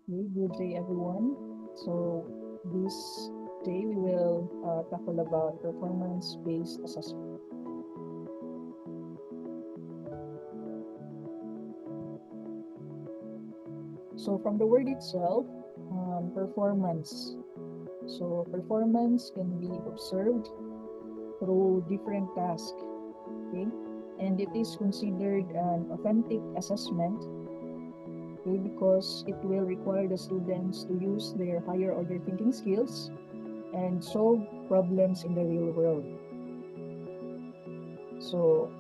Okay, good day everyone. So this day we will tackle about performance-based assessment. So from the word itself, performance. So performance can be observed through different tasks, okay? And it is considered an authentic assessment, okay, because it will require the students to use their higher order thinking skills and solve problems in the real world. So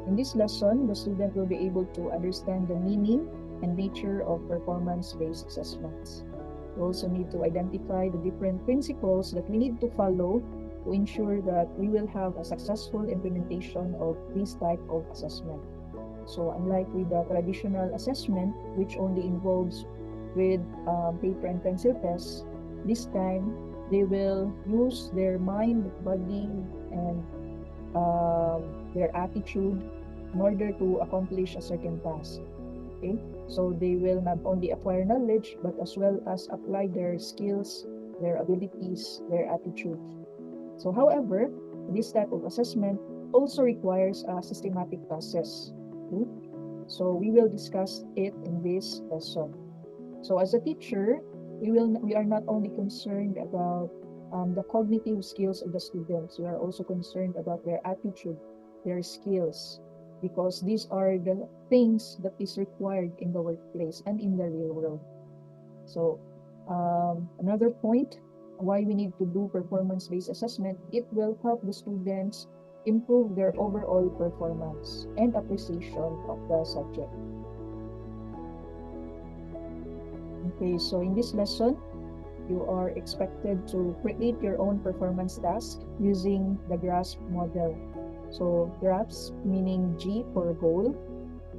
in this lesson, the student will be able to understand the meaning and nature of performance-based assessments. We also need to identify the different principles that we need to follow to ensure that we will have a successful implementation of this type of assessment. So unlike with the traditional assessment, which only involves with paper and pencil tests, this time they will use their mind, body, and their attitude in order to accomplish a certain task. Okay, so they will not only acquire knowledge but as well as apply their skills, their abilities, their attitude. So however, this type of assessment also requires a systematic process. Okay? So we will discuss it in this lesson. So as a teacher, we are not only concerned about the cognitive skills of the students, we are also concerned about their attitude, their skills, because these are the things that is required in the workplace and in the real world. So another point why we need to do performance-based assessment, it will help the students improve their overall performance and appreciation of the subject. Okay, so in this lesson, you are expected to create your own performance task using the GRASP model. So GRASP meaning G for goal,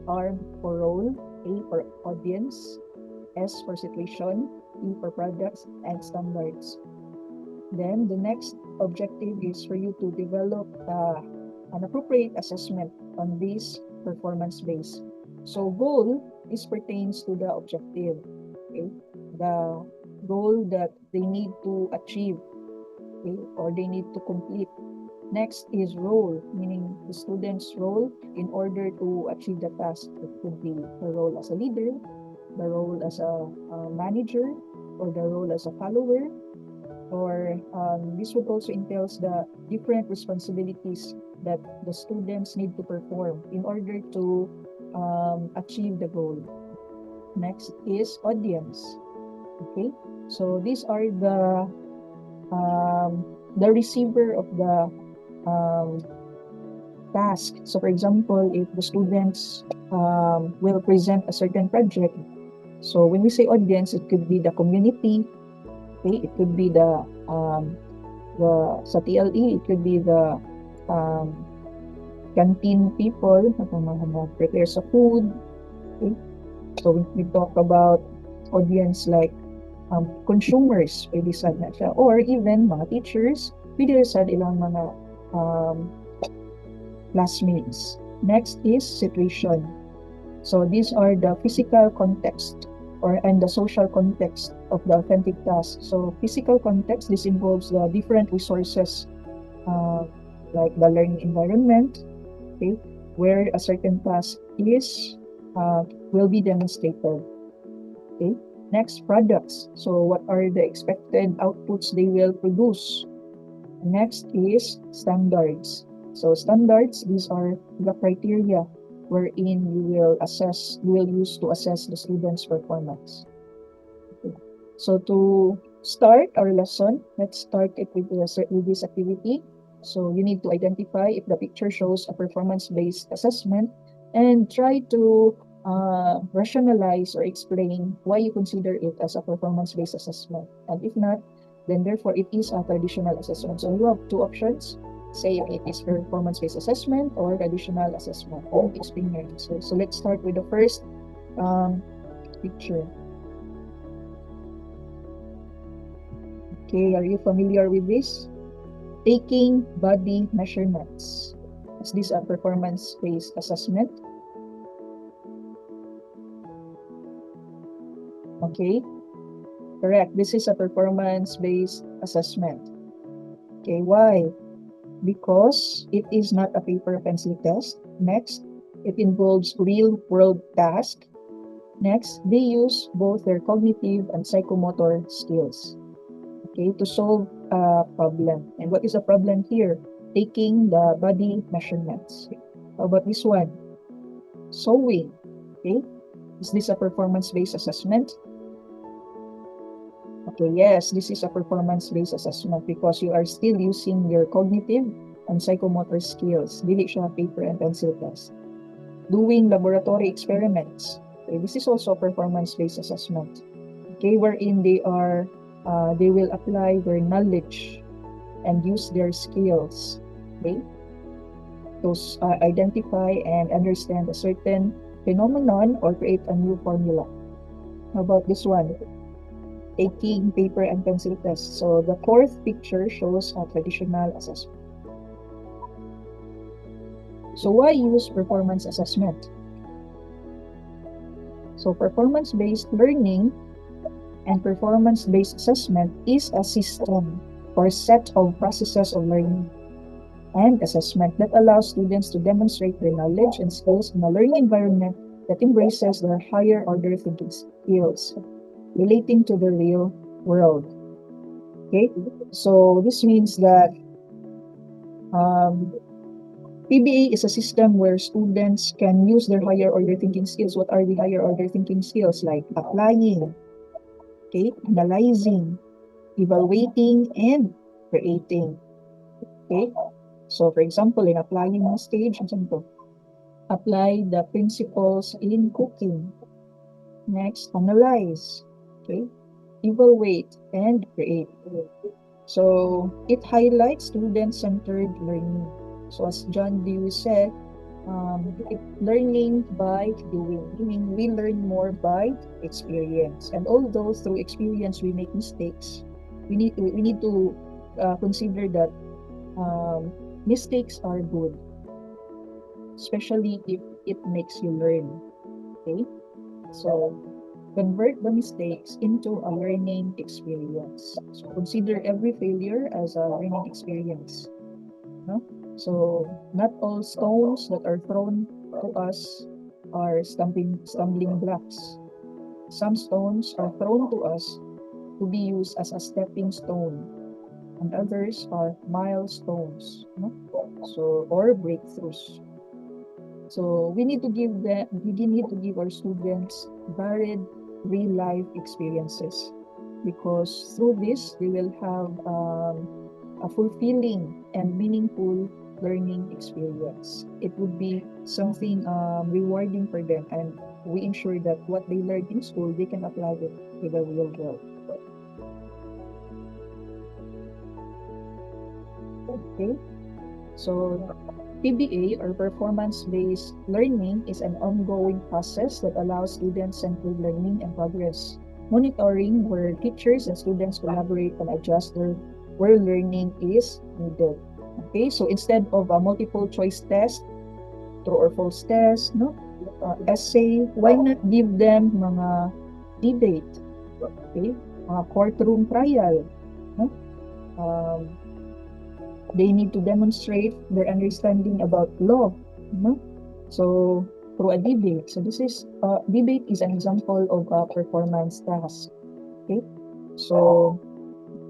R for role, A for audience, S for situation, E for products, and standards. Then the next objective is for you to develop an appropriate assessment on this performance base. So goal is pertains to the objective, okay? The goal that they need to achieve, okay, or they need to complete. Next is role, meaning the student's role in order to achieve the task. It could be the role as a leader, the role as a manager, or the role as a follower, or this would also entails the different responsibilities that the students need to perform in order to achieve the goal. Next is audience. Okay, so these are the receiver of the um, task. So for example, if the students will present a certain project, so when we say audience, it could be the community, okay, it could be the sa TLE, it could be the um, canteen people na prepare sa food. Okay? So we talk about audience like consumers, pwede sad na siya. Or even mga teachers, pwede sad ilang mga um, classmates. Next is situation. So these are the physical context and the social context of the authentic task. So physical context, this involves the different resources uh, like the learning environment, okay, where a certain task is will be demonstrated. Okay. Next, products. So what are the expected outputs they will produce? Next is standards. So standards, these are the criteria wherein you will use to assess the student's performance. Okay. So to start our lesson, let's start it with this activity. So you need to identify if the picture shows a performance-based assessment and try to rationalize or explain why you consider it as a performance-based assessment. And if not, then therefore it is a traditional assessment. So you have two options. Say it is performance-based assessment or traditional assessment. I'll explain your answer. So let's start with the first picture. Okay, are you familiar with this? Taking body measurements. Is this a performance-based assessment? Okay, correct. This is a performance-based assessment. Okay, why? Because it is not a paper pencil test. Next, it involves real-world tasks. Next, they use both their cognitive and psychomotor skills, okay, to solve a problem. And what is a problem here? Taking the body measurements. How about this one? Sewing. Okay, is this a performance-based assessment? Okay, yes, this is a performance-based assessment because you are still using your cognitive and psychomotor skills. Dili siya paper and pencil test. Doing laboratory experiments. Okay, this is also a performance-based assessment. Okay, wherein they will apply their knowledge and use their skills. Okay, to identify and understand a certain phenomenon or create a new formula. How about this one? Taking paper and pencil test. So the fourth picture shows a traditional assessment. So why use performance assessment? So performance-based learning and performance-based assessment is a system or set of processes of learning and assessment that allows students to demonstrate their knowledge and skills in a learning environment that embraces their higher order thinking skills relating to the real world. Okay, so this means that PBA is a system where students can use their higher order thinking skills. What are the higher order thinking skills? Like applying, okay, analyzing, evaluating, and creating. Okay, so for example, in applying stage, example, apply the principles in cooking. Next, analyze, okay, evaluate, and create. So it highlights student-centered learning. So as John Dewey said, learning by doing, meaning we learn more by experience. And although through experience we make mistakes, we need to consider that mistakes are good, especially if it makes you learn. Okay, so convert the mistakes into a learning experience. So consider every failure as a learning experience. No? So not all stones that are thrown to us are stumbling blocks. Some stones are thrown to us to be used as a stepping stone, and others are milestones, no? So or breakthroughs. So we need to give our students varied real life experiences, because through this they will have a fulfilling and meaningful learning experience. It would be something rewarding for them, and we ensure that what they learned in school they can apply it to the real world. Okay, so PBA or performance-based learning is an ongoing process that allows student-centered learning and progress monitoring, where teachers and students collaborate and adjust where learning is needed. Okay, so instead of a multiple choice test, true or false test, no, essay, why not give them mga debate, okay, mga courtroom trial, no? They need to demonstrate their understanding about law, no? So through a debate. So this is debate is an example of a performance task. Okay, so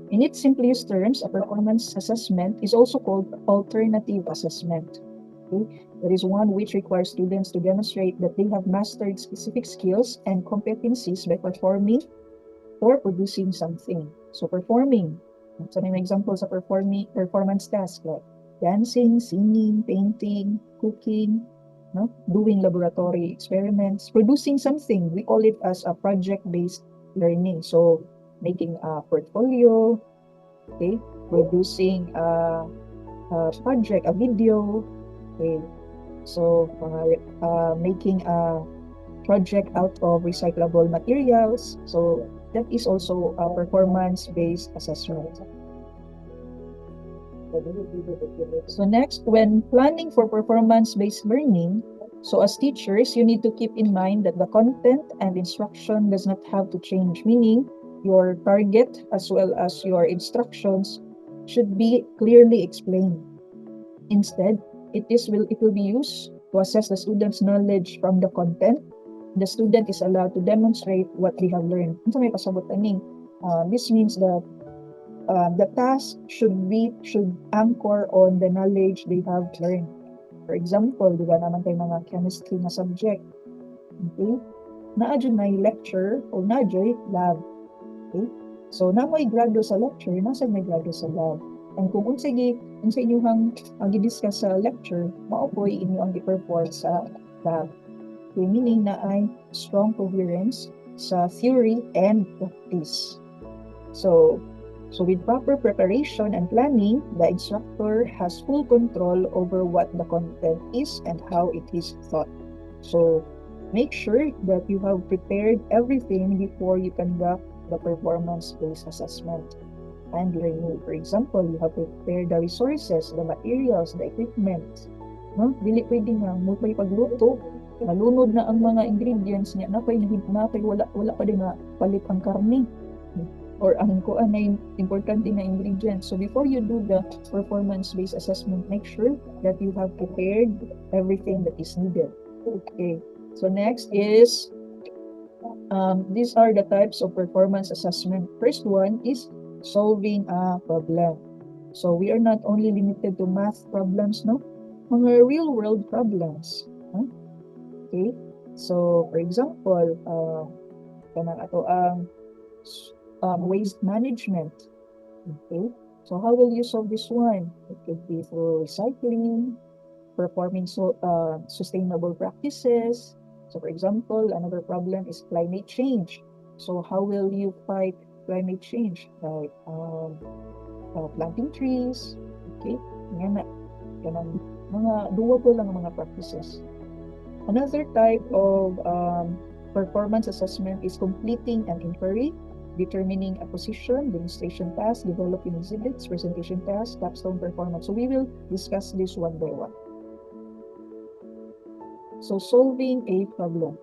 in its simplest terms, a performance assessment is also called alternative assessment. Okay, that is one which requires students to demonstrate that they have mastered specific skills and competencies by performing or producing something. So performing. So may examples of performance tasks like dancing, singing, painting, cooking, no? Doing laboratory experiments, producing something. We call it as a project-based learning. So making a portfolio, okay, producing a project, a video, okay. So making a project out of recyclable materials. So that is also a performance-based assessment. So next, when planning for performance-based learning, So as teachers, you need to keep in mind that the content and instruction does not have to change, meaning your target as well as your instructions should be clearly explained. Instead, it will be used to assess the student's knowledge from the content. The student is allowed to demonstrate what they have learned. Unsa may pasabot aning? This means that the task should anchor on the knowledge they have learned. For example, di ba naman tayo mga chemistry na subject. Okay? Naa dyan may lecture o naa dyan lab. Okay? So, na may grado sa lecture, nasa may grado sa lab. And kung unsa inyong gi-discuss sa lecture, mao po'y inyong i-perform sa lab. Okay, meaning na ay strong coherence sa theory and practice. So with proper preparation and planning, the instructor has full control over what the content is and how it is taught. So make sure that you have prepared everything before you conduct the performance-based assessment and learning. For example, you have prepared the resources, the materials, the equipment. No? Dili pwede nga mo pa'y pagluto, nalunod na ang mga ingredients niya, wala pa din nga palit ang karne or ang kuan na importante na ingredients. So before you do the performance-based assessment, make sure that you have prepared everything that is needed. Okay. So next is, these are the types of performance assessment. First one is solving a problem. So we are not only limited to math problems, no? Mga real-world problems. Huh? Okay. So for example, kanang ato ang waste management. Okay, so how will you solve this one? It could be through recycling, performing sustainable practices. So for example, another problem is climate change. So how will you fight climate change? Like planting trees. Okay, yan na. Mga doable lang mga practices. Another type of performance assessment is completing an inquiry, determining a position, demonstration task, developing exhibits, presentation task, capstone performance. So we will discuss this one by one. So solving a problem.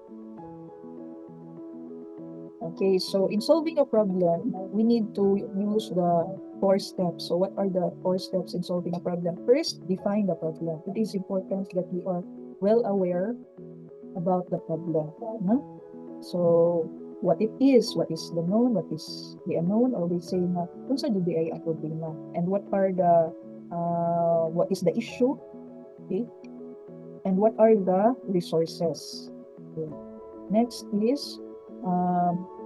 Okay, so in solving a problem, we need to use the 4 steps. So what are the 4 steps in solving a problem? First, define the problem. It is important that we are well aware about the problem. No? So what it is, what is the known, what is the unknown, or we say na kung sa dubi ay ang problema, and what is the issue, okay, and what are the resources. Okay. Next is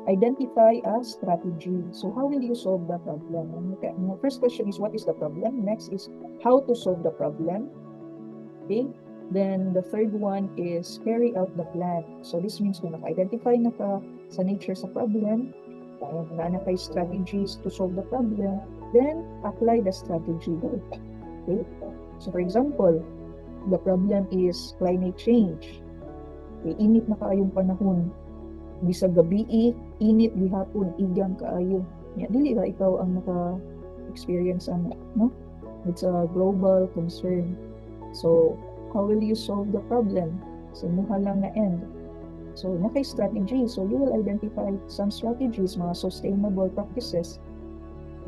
identify a strategy. So how will you solve the problem? Okay. First question is what is the problem? Next is how to solve the problem. Okay. Then the third one is carry out the plan. So this means kung naka-identify na ka sa nature sa problem, na kay strategies to solve the problem, then apply the strategy. Okay? So for example, the problem is climate change. Okay, init na kaayong panahon. Bisag gabi, init gihapon, igang kaayo. Ya, dili ba ikaw ang naka-experience ano, no? It's a global concern. So how will you solve the problem? So, muha lang na end. So, naka-strategy. So, you will identify some strategies, mga sustainable practices.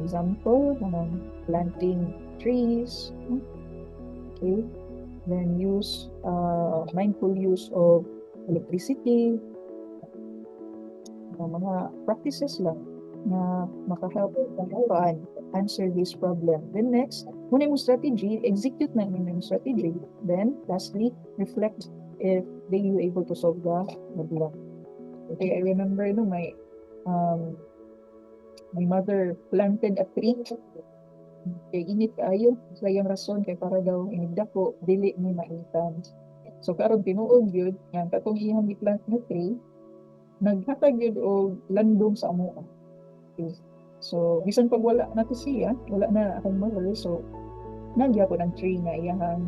Example, planting trees. Okay. Then use mindful use of electricity. Mga practices lang na maka-help answer this problem. Then next, muna yung strategy, execute na yung strategy. Then, lastly, reflect if they were able to solve the problem. Okay, I remember my mother planted a tree. Kay init kaayo, sa yung rason kay para daw inigdako, dili ni maitan. So karon tinuod gyud nga katong iyang giplant na tree, naghatag gyud og landong sa amo. Okay. So, bisan pag wala na to siya, wala na akong mother, so nagya ko ng tree nga iyang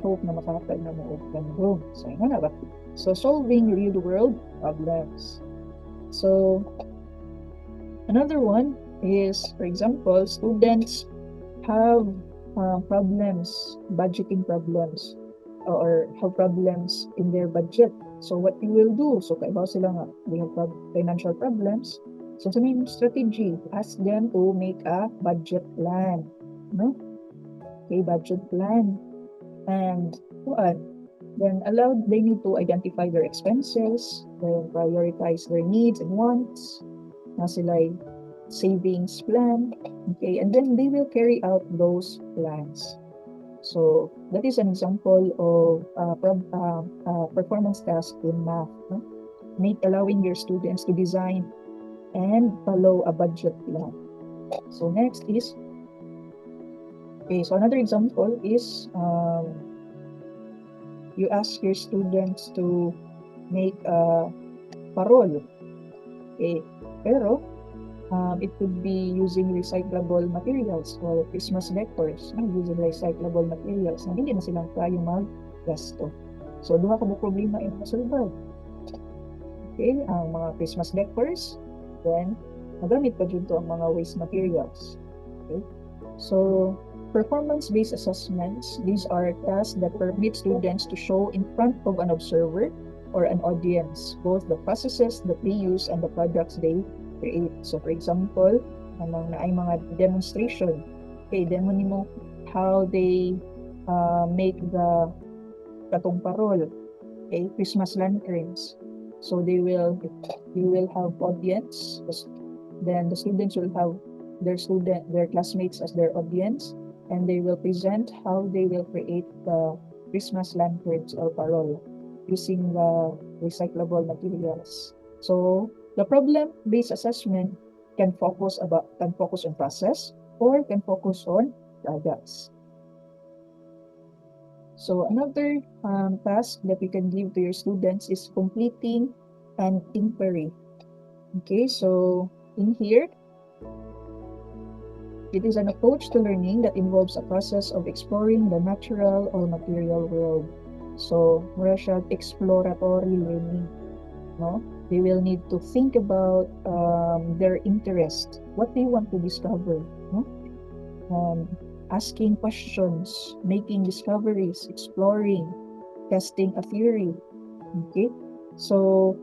hope na makatag na mo og landong. So, nga na ba? So, solving real world problems. So, another one is, for example, students have problems, budgeting problems. or have problems in their budget. So what you will do? So kaibaw sila nga, they have financial problems. So sa main strategy, ask them to make a budget plan. No? Okay, budget plan. And what? Then they need to identify their expenses, then prioritize their needs and wants. Na sila savings plan. Okay, and then they will carry out those plans. So that is an example of performance task in math. No? Allowing your students to design and follow a budget plan. So next is, okay, so another example is you ask your students to make a parol. Okay, pero it could be using recyclable materials or Christmas decors, using recyclable materials na hindi na silang kaya mag-gasto. So, duha ka mo problema yung masulbad. Okay, ang mga Christmas decors, then, nagamit pa dyan to ang mga waste materials. Okay, so, performance-based assessments, these are tasks that permit students to show in front of an observer or an audience, both the processes that they use and the products they create. So for example, ay mga demonstration. Okay, demo nimo how they make the katong parol. Okay, Christmas lanterns. So you will have audience. Then the students will have their classmates as their audience, and they will present how they will create the Christmas lanterns or parol using the recyclable materials. So the problem-based assessment can focus on process or can focus on products. So another task that you can give to your students is completing an inquiry. Okay, so in here, it is an approach to learning that involves a process of exploring the natural or material world. So, mura siya exploratory learning, no? They will need to think about their interest. What they want to discover, no? Asking questions, making discoveries, exploring, testing a theory. Okay, so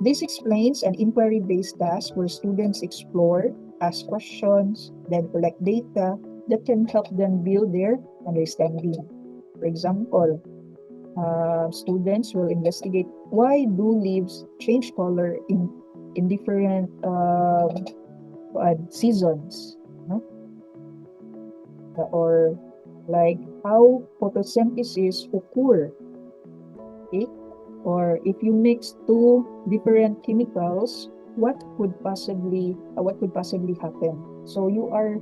this explains an inquiry-based task where students explore, ask questions, then collect data that can help them build their understanding. For example, students will investigate why do leaves change color in different seasons, no? Or like how photosynthesis occur. Okay? Or if you mix two different chemicals, what could possibly happen? So you are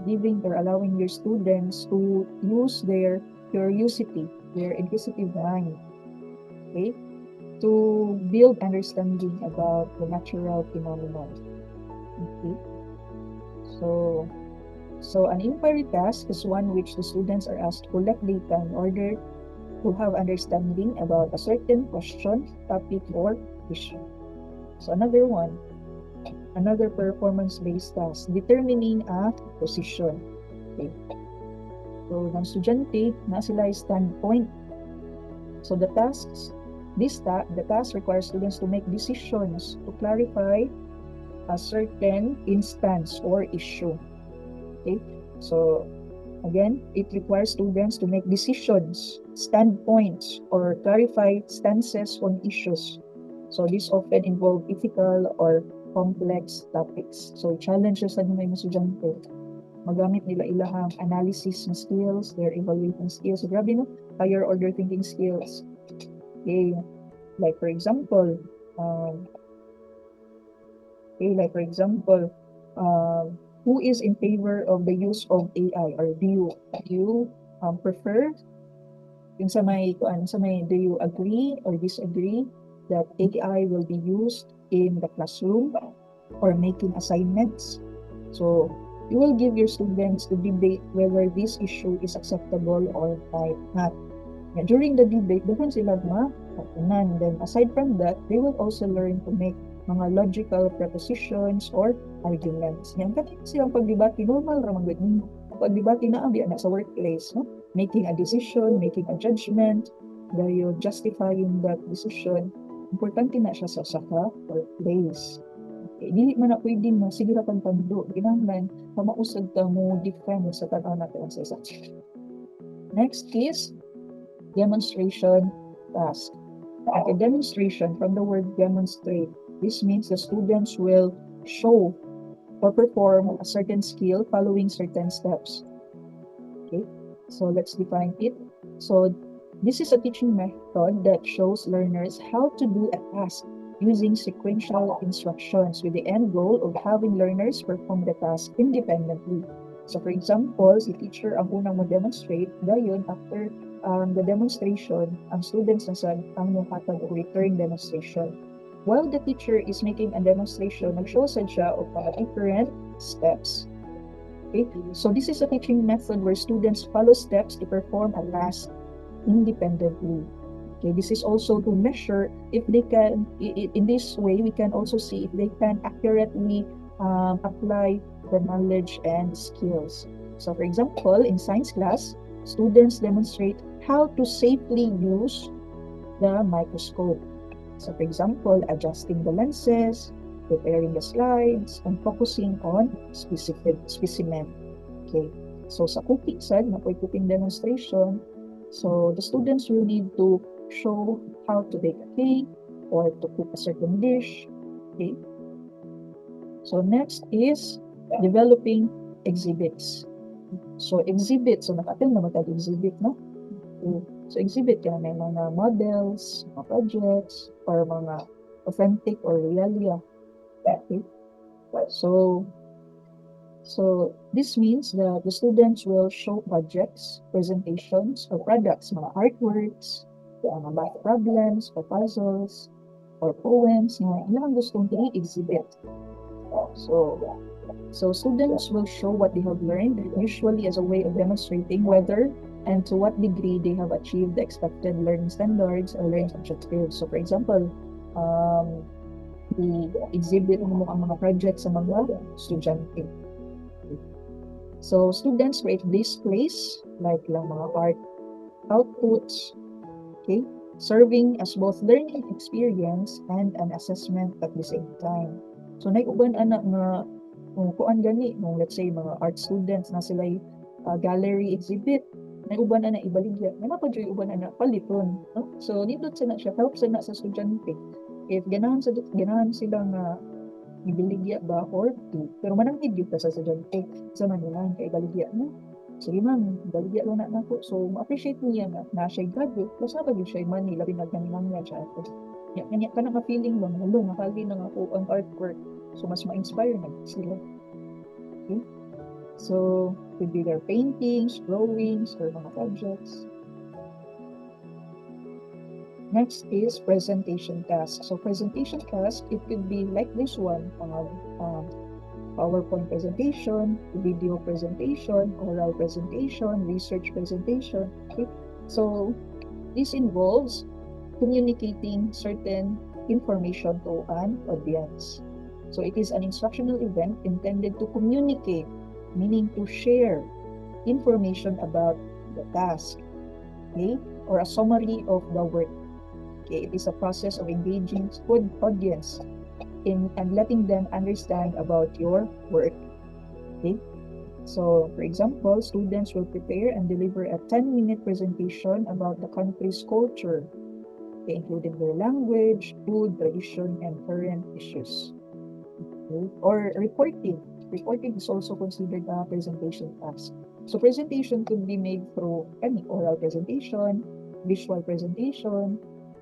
giving or allowing your students to use their curiosity, their inquisitive mind, okay, to build understanding about the natural phenomenon. Okay, so an inquiry task is one which the students are asked to collect data in order to have understanding about a certain question, topic, or issue. So another performance-based task, determining a position. Okay. So, ng estudyante, na sila standpoint. So, the task requires students to make decisions to clarify a certain instance or issue. Okay. So, again, it requires students to make decisions, standpoints, or clarify stances on issues. So, this often involve ethical or complex topics. So, challenges na mga estudyante. Magamit nila ilahang analysis na skills, their evaluating skills. So, grabe no? Higher order thinking skills. Okay. Like for example, who is in favor of the use of AI? Or do you prefer? Do you agree or disagree that AI will be used in the classroom or making assignments? So you will give your students to debate whether this issue is acceptable or not. And during the debate, doon sila matutunan. Then aside from that, they will also learn to make mga logical propositions or arguments. Yan, kasi silang pagdebate, normal ramang with pagbibati na ang sa workplace, no? making a decision, making a judgment, dayon justifying that decision, importante na siya sa usa ka workplace. Dili man na pwedeng sige ra kang tando, kinahanglan pamausad ka mo defend sa tan-aw natin sa isa. Next is demonstration task. Okay, demonstration from the word demonstrate. This means the students will show or perform a certain skill following certain steps. Okay, so let's define it. So this is a teaching method that shows learners how to do a task using sequential instructions with the end goal of having learners perform the task independently. So for example, si teacher ang unang mo-demonstrate, dayon after the demonstration, ang students na sad ang muhatag og recurring demonstration. While the teacher is making a demonstration, nag-show sad siya of different steps. Okay? So this is a teaching method where students follow steps to perform a task independently. Okay, this is also to measure if they can, in this way, we can also see if they can accurately apply the knowledge and skills. So for example, in science class, students demonstrate how to safely use the microscope. So for example, adjusting the lenses, preparing the slides, and focusing on specific specimen. Okay, so sa cooking side, na cooking demonstration, so the students will need to show how to bake a cake or to cook a certain dish. Okay. So next is developing exhibits. So exhibit, so nakatin naman tayo exhibit, no? Okay. So exhibit kaya may mga models, mga projects, or mga authentic or realia. Okay. So this means that the students will show projects, presentations, or products, mga artworks, mga math problems, or puzzles, or poems na ilang gustong i-exhibit. So students will show what they have learned, usually as a way of demonstrating whether and to what degree they have achieved the expected learning standards or learning objectives. So for example, i-exhibit mo ang mga projects sa mga estudyante. So students create displays like mga art outputs, okay, serving as both learning experience and an assessment at the same time. So naikuban anak nga kuan gani nung let's say mga art students na sila gallery exhibit, naikuban ana ibaligya, na pa joy uban ana paliton, no? So dito sana siya help sana sa estudyante if ganahan sila nga ibaligya ba or pero manang video ka sa estudyante sa Manila kay ibaligya no. Sige ma'am, baligya lang na ako. So, ma-appreciate niya na siya graduate. Plus na pag siya money, labi nagkanilang niya siya. Kanya ka na ka-feeling lang, halo, nakali na ako ang artwork. So, mas ma-inspire na sila. Okay? So, could be their paintings, drawings, or mga projects. Next is presentation task. So, presentation task, it could be like this one, PowerPoint presentation, video presentation, oral presentation, research presentation. Okay? So this involves communicating certain information to an audience. So it is an instructional event intended to communicate, meaning to share information about the task, okay, or a summary of the work. Okay, it is a process of engaging with audience and letting them understand about your work. Okay? So, for example, students will prepare and deliver a 10-minute presentation about the country's culture, okay, including their language, food, tradition, and current issues. Okay? Or reporting. Reporting is also considered a presentation task. So, presentation could be made through any oral presentation, visual presentation,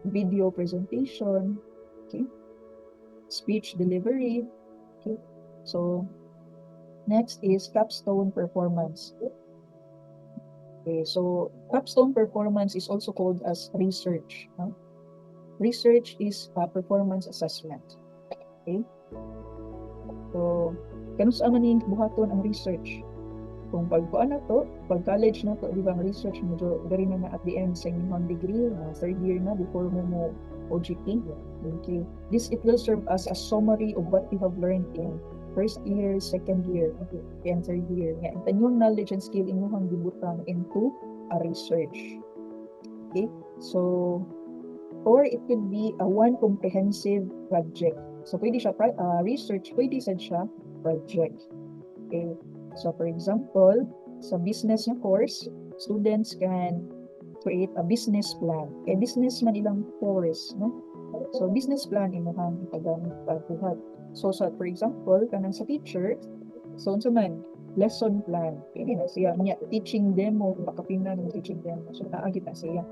video presentation, okay? Speech delivery. Okay. So next is capstone performance. Okay, so capstone performance is also called as research. No? Research is a performance assessment. Okay. So kanus man ning buhaton ang research. Kung pagkuan na to, pag college na to, di ba ang research medyo very na at the end sa inyong degree, third year na before mo OGT. Okay. This it will serve as a summary of what you have learned in first year, second year, and third year. And the new knowledge and skill inyong gibutan into a research. Okay, so or it could be a one comprehensive project. So pwede siya research, pwede siya project. Okay, so for example, sa business na course, students can create a business plan. Kaya business man ilang course, no? So business plan imuhang ipagamit pagbuhat. So for example, kanang sa teacher, so unsa man lesson plan. Pwede na siya niya teaching demo, pakapina ng teaching demo. So naagit na siya.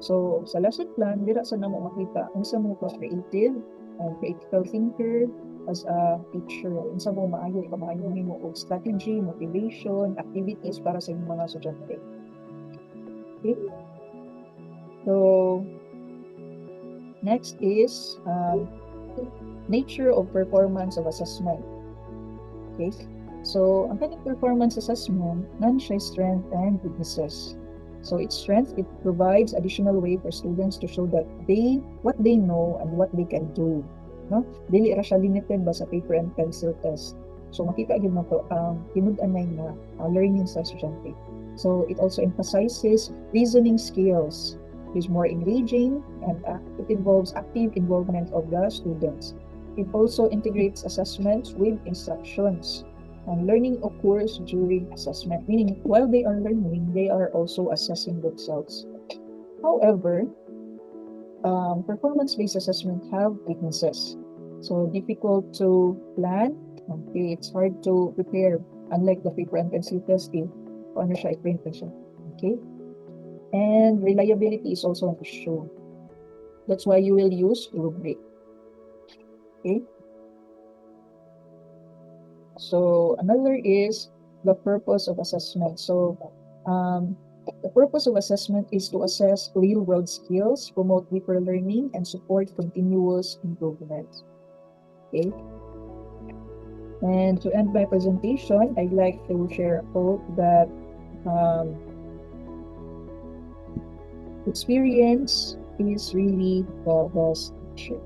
So sa lesson plan, dira sa namo makita unsa mo ka creative and critical thinker as a teacher. Unsa mo maayo nimo og strategy, motivation, activities para sa inyong mga estudyante. Okay? So next is nature of performance of assessment. Okay? So, ang kanyang performance assessment, none siya strength and weaknesses. So, its strength, it provides additional way for students to show that what they know and what they can do. No? Dili ra siya limited ba sa paper and pencil test. So, makita gyud mo to ang tinud-anay na learning sa estudyante. So, it also emphasizes reasoning skills. It is more engaging and it involves active involvement of the students. It also integrates assessments with instructions. And learning occurs during assessment, meaning while they are learning, they are also assessing themselves. However, performance-based assessment have weaknesses. So difficult to plan. Okay, it's hard to prepare, unlike the paper and pencil testing. Paano siya i-print siya? Okay, and reliability is also an issue. That's why you will use rubric. Okay. So another is the purpose of assessment. So the purpose of assessment is to assess real-world skills, promote deeper learning, and support continuous improvement. Okay. And to end my presentation, I'd like to share a quote that experience is really the best teacher.